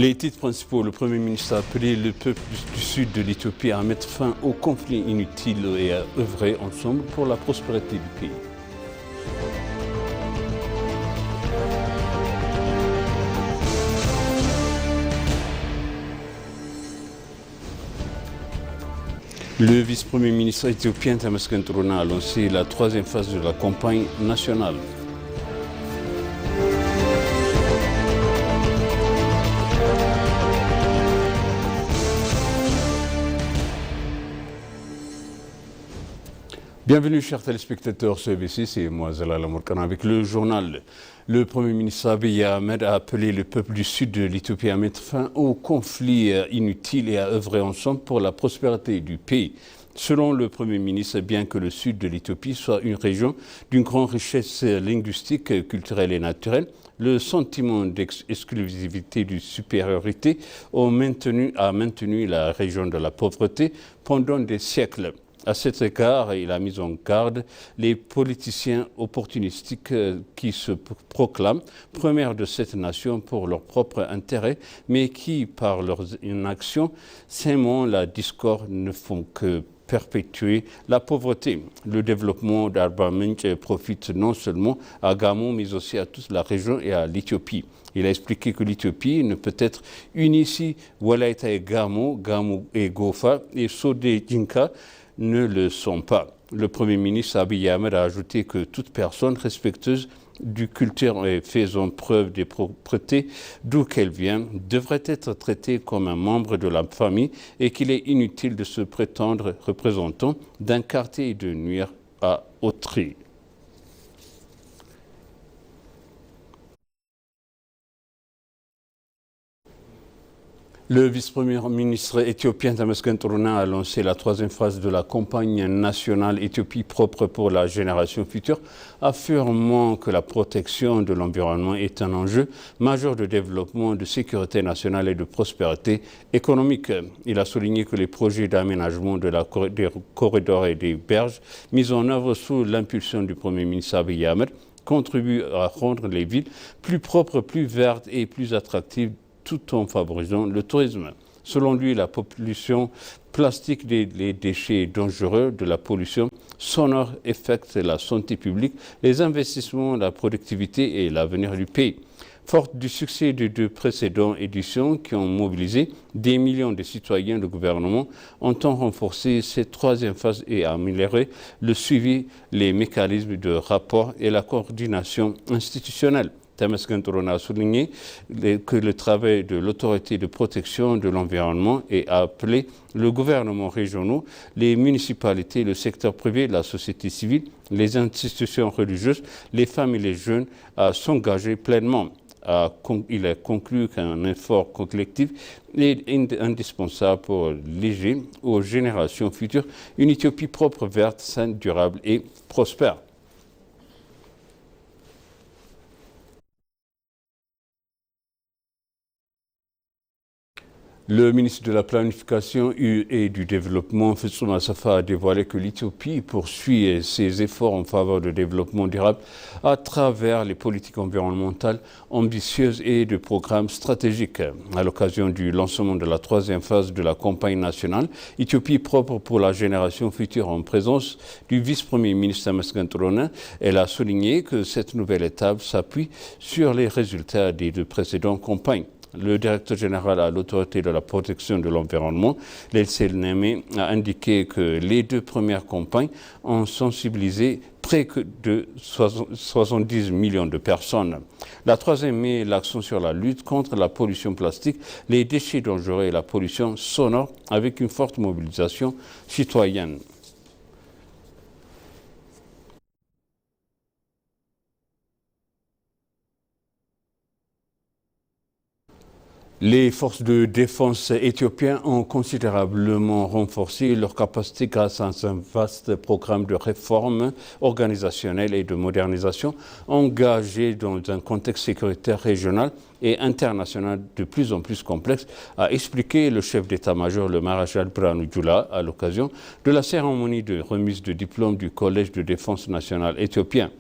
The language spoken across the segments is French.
Les titres principaux, le Premier ministre a appelé le peuple du sud de l'Éthiopie à mettre fin aux conflits inutiles et à œuvrer ensemble pour la prospérité du pays. Le vice-premier ministre éthiopien Temesgen Turuna a lancé la troisième phase de la campagne nationale. Bienvenue chers téléspectateurs sur ABC, c'est moi Zalal Amourkana avec le journal. Le Premier ministre Abiy Ahmed a appelé le peuple du sud de l'Éthiopie à mettre fin aux conflits inutiles et à œuvrer ensemble pour la prospérité du pays. Selon le Premier ministre, bien que le sud de l'Éthiopie soit une région d'une grande richesse linguistique, culturelle et naturelle, le sentiment d'exclusivité, de supériorité a maintenu la région de la pauvreté pendant des siècles. À cet égard, il a mis en garde les politiciens opportunistiques qui se proclament premiers de cette nation pour leur propre intérêt, mais qui, par leur inaction, sèmant la discorde, ne font que perpétuer la pauvreté. Le développement d'Arba Minch profite non seulement à Gamo, mais aussi à toute la région et à l'Éthiopie. Il a expliqué que l'Éthiopie ne peut être unie si Walaita et Gamo et Gofa et Sodé Dinka ne le sont pas. Le Premier ministre Abiy Ahmed a ajouté que toute personne respectueuse du culture et faisant preuve de propreté d'où qu'elle vient devrait être traitée comme un membre de la famille et qu'il est inutile de se prétendre représentant d'un quartier et de nuire à autrui. Le vice-premier ministre éthiopien Temesgen Turuna a lancé la troisième phase de la campagne nationale Éthiopie propre pour la génération future, affirmant que la protection de l'environnement est un enjeu majeur de développement, de sécurité nationale et de prospérité économique. Il a souligné que les projets d'aménagement des corridors et des berges mis en œuvre sous l'impulsion du Premier ministre Abiy Ahmed contribuent à rendre les villes plus propres, plus vertes et plus attractives, tout en favorisant le tourisme. Selon lui, la pollution plastique des déchets dangereux, de la pollution sonore affecte la santé publique, les investissements, la productivité et l'avenir du pays. Forte du succès des deux précédentes éditions qui ont mobilisé des millions de citoyens, le gouvernement entend renforcer cette troisième phase et améliorer le suivi, les mécanismes de rapport et la coordination institutionnelle. Temesgen Turuna a souligné que le travail de l'autorité de protection de l'environnement et a appelé le gouvernement régional, les municipalités, le secteur privé, la société civile, les institutions religieuses, les femmes et les jeunes à s'engager pleinement. Il a conclu qu'un effort collectif est indispensable pour léger aux générations futures une Éthiopie propre, verte, saine, durable et prospère. Le ministre de la Planification et du Développement, Fitsum Assefa, a dévoilé que l'Éthiopie poursuit ses efforts en faveur du développement durable à travers les politiques environnementales ambitieuses et de programmes stratégiques. À l'occasion du lancement de la troisième phase de la campagne nationale, Éthiopie propre pour la génération future en présence du vice-premier ministre Temesgen Turuna, elle a souligné que cette nouvelle étape s'appuie sur les résultats des deux précédentes campagnes. Le directeur général à l'autorité de la protection de l'environnement, Lelsel Neme, a indiqué que les deux premières campagnes ont sensibilisé près de 70 millions de personnes. La troisième met l'accent sur la lutte contre la pollution plastique, les déchets dangereux et la pollution sonore avec une forte mobilisation citoyenne. Les forces de défense éthiopiennes ont considérablement renforcé leur capacité grâce à un vaste programme de réformes organisationnelles et de modernisation engagé dans un contexte sécuritaire régional et international de plus en plus complexe, a expliqué le chef d'état-major, le maréchal Birhanu Jula, à l'occasion de la cérémonie de remise de diplôme du Collège de défense nationale éthiopien.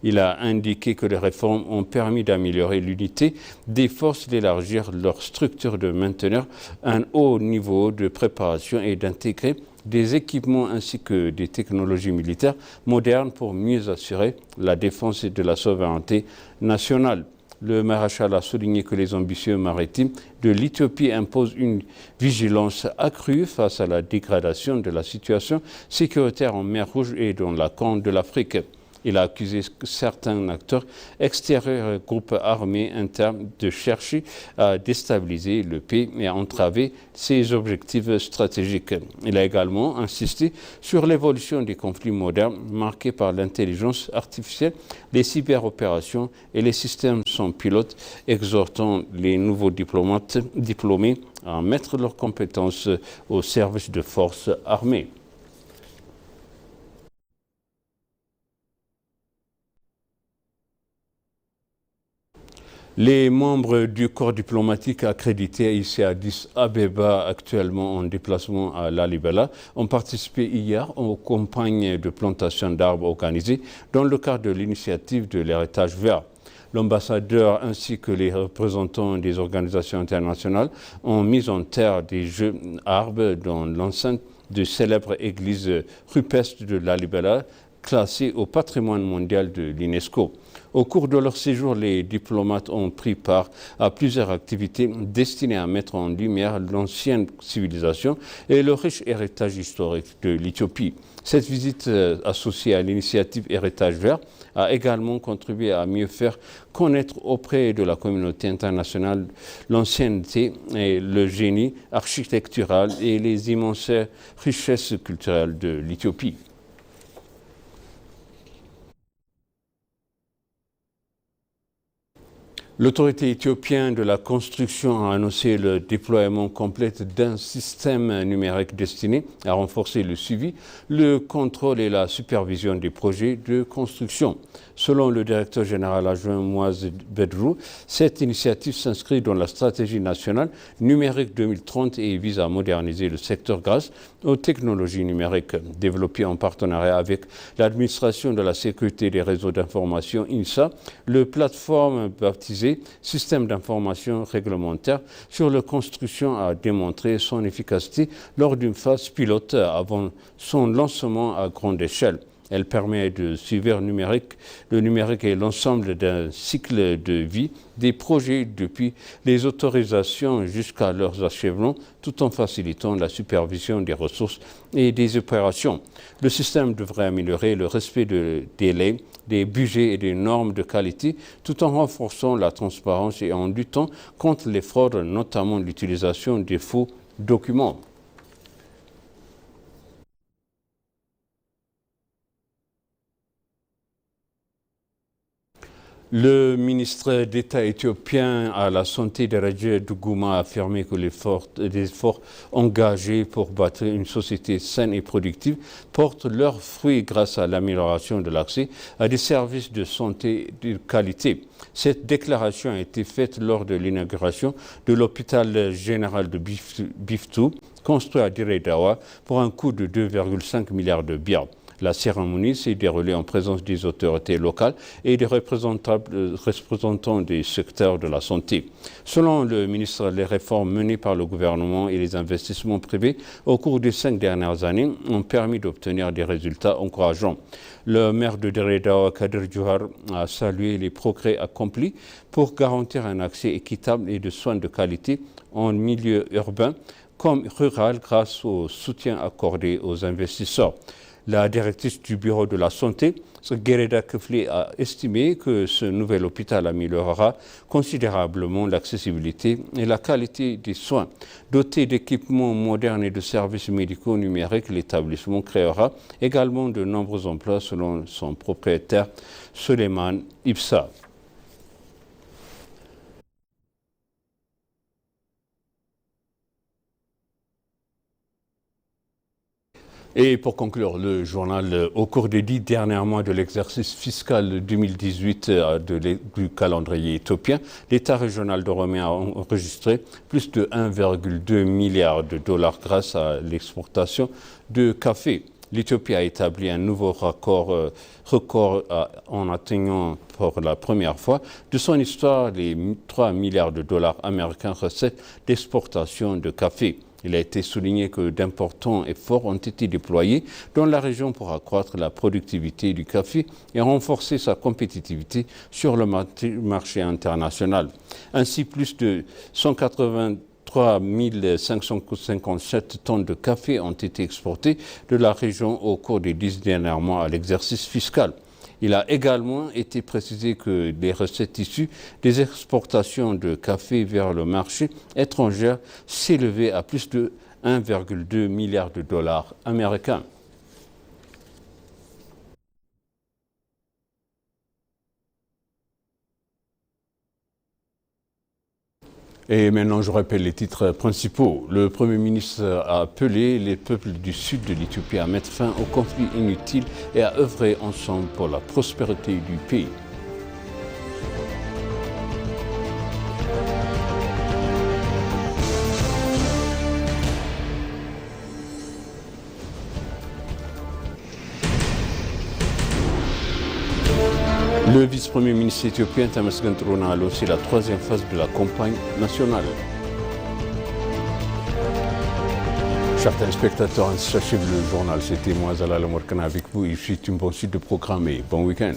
Il a indiqué que les réformes ont permis d'améliorer l'unité des forces, d'élargir leur structure, de maintenir un haut niveau de préparation et d'intégrer des équipements ainsi que des technologies militaires modernes pour mieux assurer la défense de la souveraineté nationale. Le maréchal a souligné que les ambitions maritimes de l'Éthiopie imposent une vigilance accrue face à la dégradation de la situation sécuritaire en mer Rouge et dans la Corne de l'Afrique. Il a accusé certains acteurs extérieurs et groupes armés internes de chercher à déstabiliser le pays et à entraver ses objectifs stratégiques. Il a également insisté sur l'évolution des conflits modernes marqués par l'intelligence artificielle, les cyberopérations et les systèmes sans pilote, exhortant les nouveaux diplômés à mettre leurs compétences au service de forces armées. Les membres du corps diplomatique accrédité ici à Addis Abeba, actuellement en déplacement à Lalibela, ont participé hier aux campagnes de plantation d'arbres organisées dans le cadre de l'initiative de l'héritage vert. L'ambassadeur ainsi que les représentants des organisations internationales ont mis en terre des jeux arbres dans l'enceinte de célèbre église rupestre de Lalibela, classée au patrimoine mondial de l'UNESCO. Au cours de leur séjour, les diplomates ont pris part à plusieurs activités destinées à mettre en lumière l'ancienne civilisation et le riche héritage historique de l'Éthiopie. Cette visite associée à l'initiative Héritage Vert a également contribué à mieux faire connaître auprès de la communauté internationale l'ancienneté et le génie architectural et les immenses richesses culturelles de l'Éthiopie. L'autorité éthiopienne de la construction a annoncé le déploiement complet d'un système numérique destiné à renforcer le suivi, le contrôle et la supervision des projets de construction. Selon le directeur général adjoint Moaz Bedrou, cette initiative s'inscrit dans la stratégie nationale numérique 2030 et vise à moderniser le secteur grâce aux technologies numériques développées en partenariat avec l'administration de la sécurité des réseaux d'information INSA, le plateforme baptisée Système d'information réglementaire sur la construction a démontré son efficacité lors d'une phase pilote avant son lancement à grande échelle. Elle permet de suivre le numérique et l'ensemble d'un cycle de vie des projets depuis les autorisations jusqu'à leurs achèvements, tout en facilitant la supervision des ressources et des opérations. Le système devrait améliorer le respect des délais, des budgets et des normes de qualité, tout en renforçant la transparence et en luttant contre les fraudes, notamment l'utilisation des faux documents. Le ministre d'État éthiopien à la santé Dereje Duguma a affirmé que les efforts engagés pour bâtir une société saine et productive portent leurs fruits grâce à l'amélioration de l'accès à des services de santé de qualité. Cette déclaration a été faite lors de l'inauguration de l'hôpital général de Biftu, construit à Dire Dawa pour un coût de 2,5 milliards de birr. La cérémonie s'est déroulée en présence des autorités locales et des représentants des secteurs de la santé. Selon le ministre, les réformes menées par le gouvernement et les investissements privés au cours des 5 dernières années ont permis d'obtenir des résultats encourageants. Le maire de Dire Dawa, Kader Johar, a salué les progrès accomplis pour garantir un accès équitable et de soins de qualité en milieu urbain comme rural grâce au soutien accordé aux investisseurs. La directrice du bureau de la santé, Gereda Kefli, a estimé que ce nouvel hôpital améliorera considérablement l'accessibilité et la qualité des soins. Doté d'équipements modernes et de services médicaux numériques, l'établissement créera également de nombreux emplois selon son propriétaire Suleiman Ibsa. Et pour conclure le journal, au cours des 10 derniers mois de l'exercice fiscal 2018 du calendrier éthiopien, l'État régional d'Oromie a enregistré plus de 1,2 milliard de dollars grâce à l'exportation de café. L'Éthiopie a établi un nouveau record en atteignant pour la première fois de son histoire les 3 milliards de dollars américains recettes d'exportation de café. Il a été souligné que d'importants efforts ont été déployés dans la région pour accroître la productivité du café et renforcer sa compétitivité sur le marché international. Ainsi, plus de 183 557 tonnes de café ont été exportées de la région au cours des 10 derniers mois à l'exercice fiscal. Il a également été précisé que les recettes issues des exportations de café vers le marché étranger s'élevaient à plus de 1,2 milliard de dollars américains. Et maintenant, je rappelle les titres principaux. Le Premier ministre a appelé les peuples du sud de l'Éthiopie à mettre fin au conflit inutile et à œuvrer ensemble pour la prospérité du pays. Le vice-premier ministre éthiopien Tamasgen Trona a lancé la troisième phase de la campagne nationale. Chers téléspectateurs, ainsi s'achève le journal. C'était moi, Zalal Morkana, avec vous. Il suit une bonne suite de programme et bon week-end.